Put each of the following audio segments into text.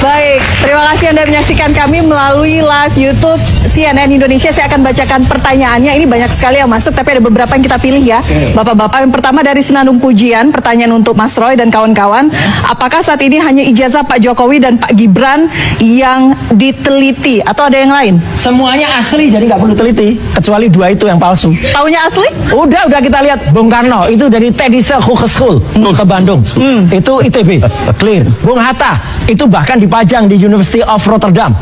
Baik, terima kasih Anda menyaksikan kami melalui live YouTube CNN Indonesia. Saya akan bacakan pertanyaannya. Ini banyak sekali yang masuk, tapi ada beberapa yang kita pilih ya. Bapak-bapak, yang pertama dari Senandung Pujian, pertanyaan untuk Mas Roy dan kawan-kawan. Apakah saat ini hanya ijazah Pak Jokowi dan Pak Gibran yang diteliti atau ada yang lain? Semuanya asli, jadi nggak perlu teliti. Kecuali dua itu yang palsu. Taunya asli? Udah kita lihat. Bung Karno itu dari Tedise Hogeschool ke Bandung. Itu ITB, clear. Bung Hatta itu bahkan dipajang di University of Rotterdam.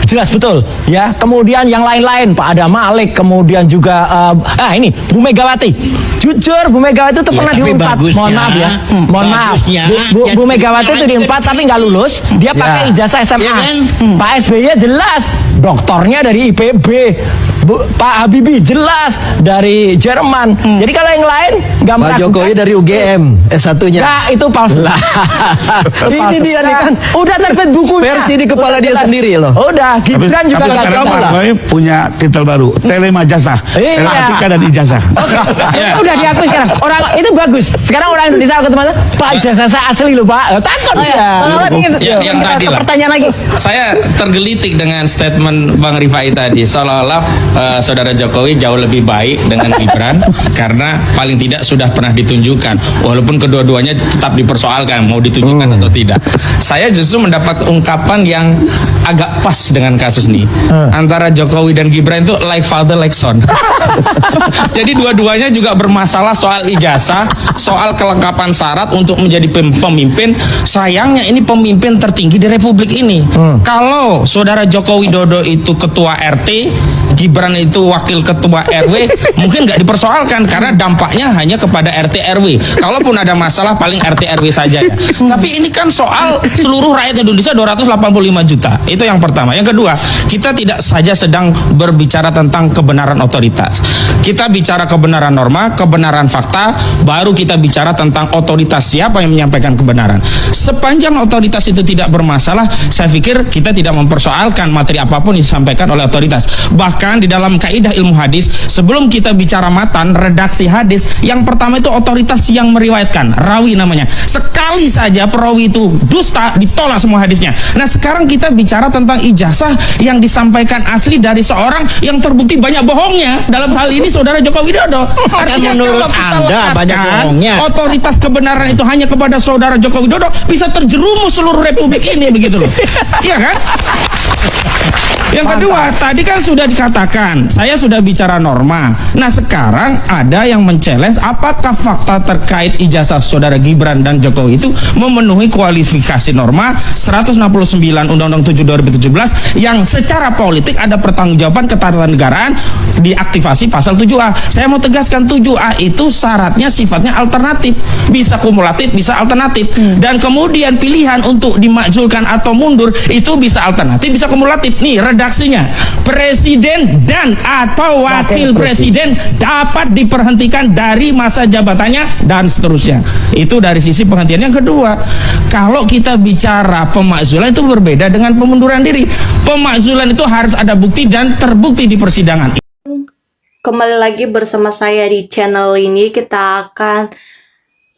Jelas betul ya. Kemudian yang lain-lain, Pak Adam Malik, kemudian juga ini Bu Megawati. Jujur Bu Megawati itu pernah diempat. Mohon maaf ya. Mohon maaf. Bu Megawati itu diempat tapi nggak lulus. Dia pakai ijazah SMA. Pak SBY jelas doktornya dari IPB. Pak Habibie jelas dari Jerman. Jadi kalau yang lain nggak Pak Jokowi dari UGM S1-nya. Nah, itu palsu. Ini dia nih kan. Udah terbit bukunya. Versi di kepala dia sendiri loh. Udah, Gibran juga nggak sekarang tahu Pak lah. Jokowi punya titel baru, Telemajasa. Telematika dan ijazah. Udah diakui sekarang. Orang itu bagus. Sekarang orang Indonesia ketemu Pak ijazah saya asli loh Pak. Takut dia. Yang tadi lah. Pertanyaan lagi. Saya tergelitik dengan statement Bang Rifai tadi, seolah-olah saudara Jokowi jauh lebih baik dengan Gibran karena paling tidak sudah pernah ditunjukkan, walaupun kedua-duanya tetap dipersoalkan mau ditunjukkan atau tidak. Saya justru mendapat ungkapan yang agak pas dengan kasus ini. Antara Jokowi dan Gibran itu like father like son. Jadi dua-duanya juga bermasalah soal ijazah, soal kelengkapan syarat untuk menjadi pemimpin. Sayangnya ini pemimpin tertinggi di Republik ini. Kalau saudara Joko Widodo itu ketua RT, Gibran itu wakil ketua RW, mungkin nggak dipersoalkan karena dampaknya hanya kepada RT RW. Kalaupun ada masalah paling RT RW saja ya. Tapi ini kan soal seluruh rakyat Indonesia 285 juta. Itu yang pertama. Yang kedua, kita tidak saja sedang berbicara tentang kebenaran otoritas. Kita bicara kebenaran norma, kebenaran fakta, baru kita bicara tentang otoritas, siapa yang menyampaikan kebenaran. Sepanjang otoritas itu tidak bermasalah, saya pikir kita tidak mempersoalkan materi apapun yang disampaikan oleh otoritas. Bahkan di dalam kaidah ilmu hadis, sebelum kita bicara matan, redaksi hadis, yang pertama itu otoritas yang meriwayatkan, rawi namanya. Sekali saja perawi itu dusta, ditolak semua hadisnya. Nah sekarang kita bicara tentang ijazah yang disampaikan asli dari seorang yang terbukti banyak bohongnya. Dalam hal ini saudara Joko Widodo. Artinya menurut kalau kita Anda banyak bohongnya, otoritas kebenaran itu hanya kepada saudara Joko Widodo, bisa terjerumus seluruh Republik ini, begitu loh. Iya kan? Yang kedua, tadi kan sudah dikatakan, saya sudah bicara norma. Nah sekarang ada yang men-challenge apakah fakta terkait ijazah saudara Gibran dan Jokowi itu memenuhi kualifikasi norma 169 Undang-Undang 7 2017 yang secara politik ada pertanggungjawaban ketatanegaraan diaktifasi pasal 7A. Saya mau tegaskan 7A itu syaratnya sifatnya alternatif, bisa kumulatif, bisa alternatif. Dan kemudian pilihan untuk dimakzulkan atau mundur itu bisa alternatif, bisa kumulatif. Nih redaksinya, presiden dan atau wakil presiden dapat diberhentikan dari masa jabatannya dan seterusnya. Itu dari sisi penghentian. Yang kedua, kalau kita bicara pemakzulan itu berbeda dengan pengunduran diri. Pemakzulan itu harus ada bukti dan terbukti di persidangan. Kembali lagi bersama saya di channel ini. Kita akan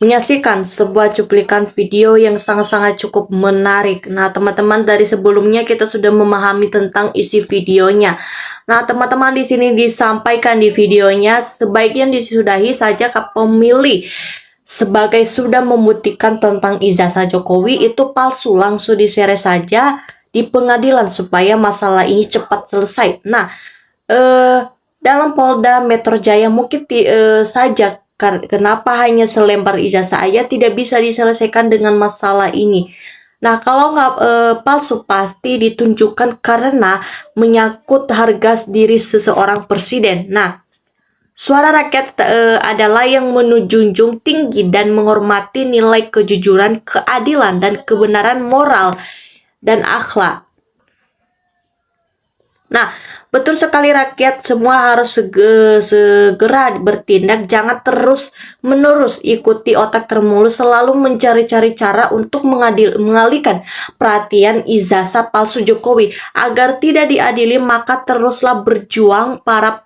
menyaksikan sebuah cuplikan video yang sangat-sangat cukup menarik. Nah, teman-teman, dari sebelumnya kita sudah memahami tentang isi videonya. Nah, teman-teman, di sini disampaikan di videonya sebaiknya disudahi saja ke pemilih sebagai sudah membuktikan tentang ijazah Jokowi itu palsu, langsung diseret saja di pengadilan supaya masalah ini cepat selesai. Nah, dalam Polda Metro Jaya mungkin saja kenapa hanya selembar ijazah aja tidak bisa diselesaikan dengan masalah ini. Nah, kalau nggak palsu pasti ditunjukkan karena menyangkut harga diri seseorang presiden. Nah, suara rakyat adalah yang menjunjung tinggi dan menghormati nilai kejujuran, keadilan, dan kebenaran moral dan akhlak. Nah, betul sekali rakyat semua harus segera bertindak, jangan terus-menerus ikuti otak termulus selalu mencari-cari cara untuk mengalihkan perhatian ijazah palsu Jokowi agar tidak diadili, maka teruslah berjuang para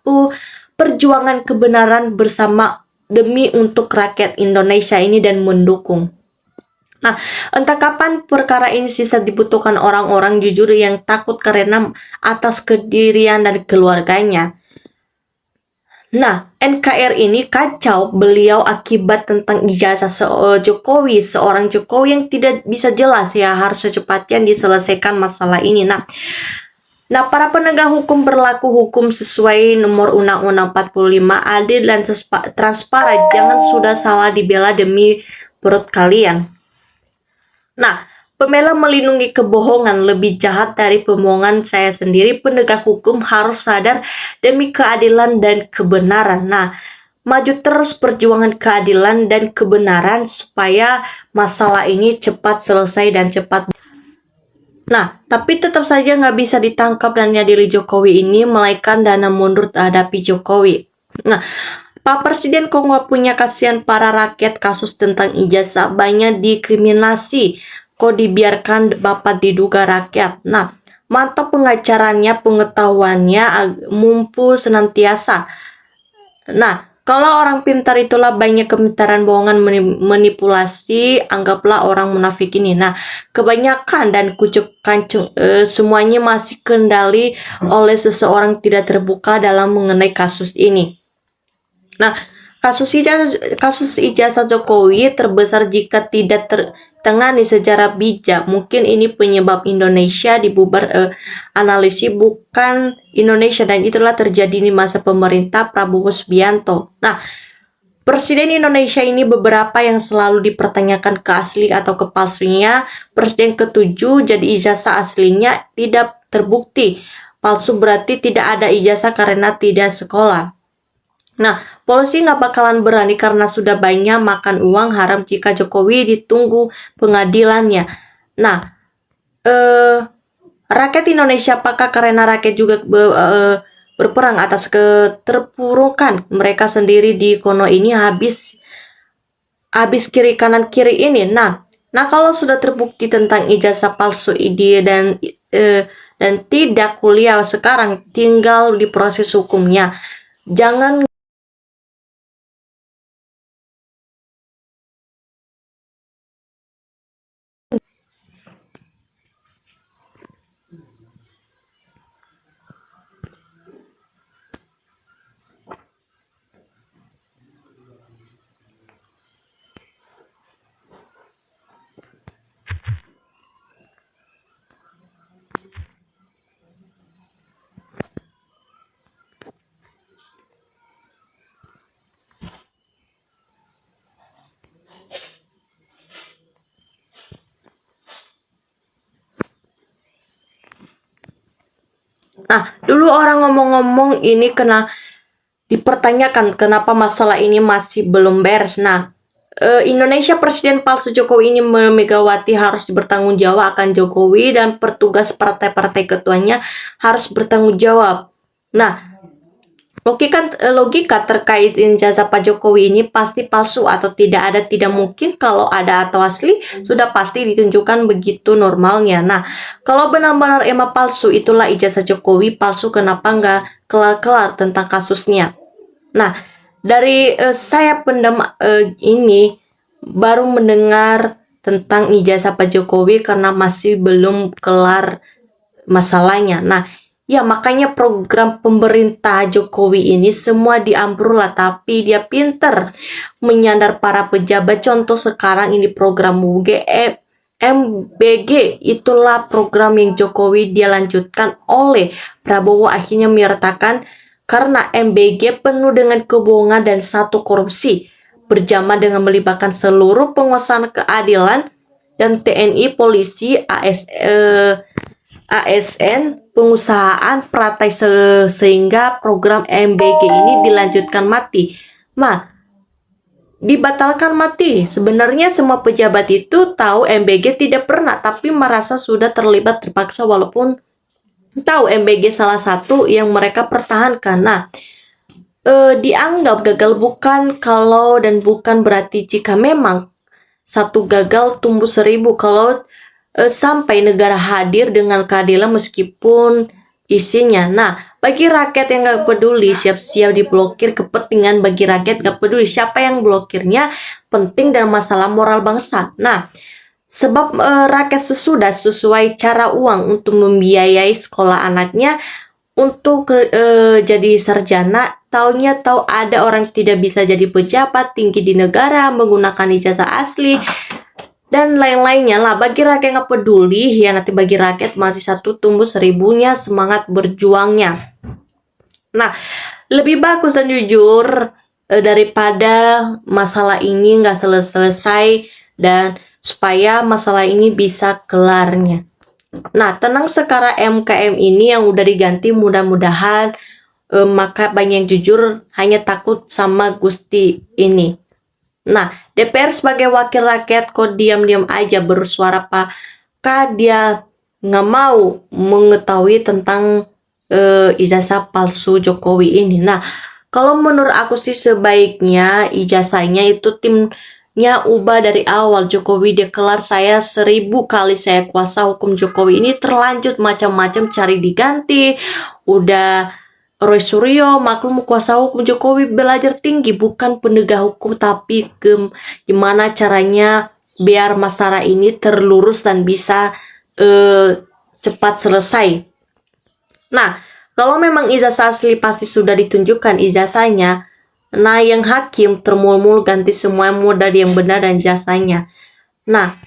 perjuangan kebenaran bersama demi untuk rakyat Indonesia ini dan mendukung. Nah, entah kapan perkara ini sisa dibutuhkan orang-orang jujur yang takut karena atas kedirian dan keluarganya. Nah, NKRI ini kacau beliau akibat tentang ijazah Jokowi, seorang Jokowi yang tidak bisa jelas ya, harus secepatnya diselesaikan masalah ini. Nah, para penegak hukum berlaku hukum sesuai nomor Undang-Undang 45, adil dan transparan. Jangan sudah salah dibela demi perut kalian. Nah, pembela melindungi kebohongan lebih jahat dari pembohongan saya sendiri. Penegak hukum harus sadar demi keadilan dan kebenaran. Nah, maju terus perjuangan keadilan dan kebenaran supaya masalah ini cepat selesai dan cepat. Nah, tapi tetap saja nggak bisa ditangkap dan nyadili Jokowi ini, melainkan dana mundur terhadapi Jokowi. Nah, Pak Presiden kok nggak punya kasihan para rakyat kasus tentang ijazah banyak diskriminasi, kok dibiarkan Bapak diduga rakyat. Nah, mantap pengacaranya, pengetahuannya mumpul senantiasa. Nah, kalau orang pintar itulah banyak kepintaran bohongan manipulasi, anggaplah orang munafik ini. Nah, kebanyakan dan kucuk kancung semuanya masih kendali oleh seseorang tidak terbuka dalam mengenai kasus ini. Nah, kasus ijazah Jokowi terbesar jika tidak tertangani secara bijak. Mungkin ini penyebab Indonesia dibubar analisis bukan Indonesia, dan itulah terjadi di masa pemerintah Prabowo Subianto. Nah, Presiden Indonesia ini beberapa yang selalu dipertanyakan keasli atau kepalsunya. Presiden ke-7 jadi ijazah aslinya tidak terbukti. Palsu berarti tidak ada ijazah karena tidak sekolah. Nah, polisi nggak bakalan berani karena sudah banyak makan uang haram jika Jokowi ditunggu pengadilannya. Nah, rakyat Indonesia apakah karena rakyat juga berperang atas keterpurukan mereka sendiri di kono ini habis kiri kanan kiri ini. Nah kalau sudah terbukti tentang ijazah palsu ini dan tidak kuliah sekarang, tinggal di proses hukumnya. Jangan Nah, dulu orang ngomong-ngomong ini kena dipertanyakan kenapa masalah ini masih belum beres. Nah, Indonesia Presiden palsu Jokowi ini Megawati harus bertanggung jawab akan Jokowi dan petugas partai-partai ketuanya harus bertanggung jawab. Nah, logika terkait ijazah Pak Jokowi ini pasti palsu atau tidak mungkin. Kalau ada atau asli sudah pasti ditunjukkan, begitu normalnya. Nah, kalau benar-benar emang palsu, itulah ijazah Jokowi palsu, kenapa nggak kelar-kelar tentang kasusnya. Nah, dari saya pendem ini baru mendengar tentang ijazah Pak Jokowi karena masih belum kelar masalahnya. Nah, ya makanya program pemerintah Jokowi ini semua diambrol, tapi dia pinter menyandar para pejabat. Contoh sekarang ini program MBG, itulah program yang Jokowi dia lanjutkan oleh Prabowo, akhirnya menyertakan karena MBG penuh dengan kebohongan dan satu korupsi berjamaah dengan melibatkan seluruh penguasaan keadilan dan TNI, polisi, ASN, pengusahaan, pratai, sehingga program MBG ini dilanjutkan mati. Nah, dibatalkan mati. Sebenarnya semua pejabat itu tahu MBG tidak pernah, tapi merasa sudah terlibat terpaksa walaupun tahu MBG salah satu yang mereka pertahankan. Nah, dianggap gagal bukan kalau dan bukan berarti jika memang satu gagal tumbuh 1000 kalau sampai negara hadir dengan keadilan meskipun isinya. Nah, bagi rakyat yang gak peduli, siap-siap diblokir. Kepentingan bagi rakyat gak peduli siapa yang blokirnya, penting dan masalah moral bangsa. Nah, Sebab rakyat sesudah sesuai cara uang untuk membiayai sekolah anaknya untuk jadi sarjana, taunya tahu ada orang tidak bisa jadi pejabat tinggi di negara menggunakan ijazah asli dan lain-lainnya lah. Bagi rakyat nggak peduli ya, nanti bagi rakyat masih satu tumbuh seribunya semangat berjuangnya. Nah, lebih bagus dan jujur daripada masalah ini nggak selesai dan supaya masalah ini bisa kelarnya. Nah, tenang sekarang MKM ini yang udah diganti mudah-mudahan maka banyak yang jujur hanya takut sama Gusti ini. Nah, DPR sebagai wakil rakyat kok diam-diam aja bersuara apakah dia nggak mau mengetahui tentang ijazah palsu Jokowi ini. Nah, kalau menurut aku sih sebaiknya ijazahnya itu timnya ubah dari awal. Jokowi deklar saya 1000 kali saya kuasa hukum Jokowi ini terlanjut macam-macam cari diganti. Udah Roy Suryo maklum kuasa hukum Jokowi belajar tinggi bukan penegak hukum tapi gimana caranya biar masalah ini terlurus dan bisa cepat selesai. Nah, kalau memang ijazah asli pasti sudah ditunjukkan ijazahnya. Nah, yang hakim termul-mul ganti semua modal yang benar dan ijazahnya. Nah,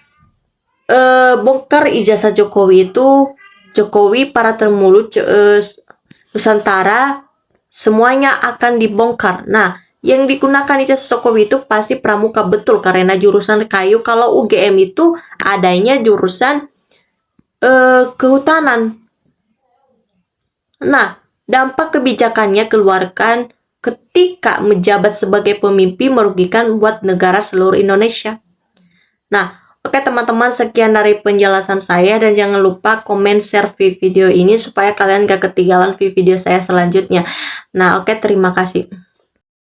bongkar ijazah Jokowi itu, Jokowi para termulut Nusantara semuanya akan dibongkar. Nah, yang digunakan ijazah Jokowi itu pasti pramuka betul karena jurusan kayu. Kalau UGM itu adanya jurusan kehutanan. Nah, dampak kebijakannya keluarkan ketika menjabat sebagai pemimpin merugikan buat negara seluruh Indonesia. Nah, oke teman-teman, sekian dari penjelasan saya dan jangan lupa komen, share video ini supaya kalian gak ketinggalan video saya selanjutnya. Nah, oke, terima kasih.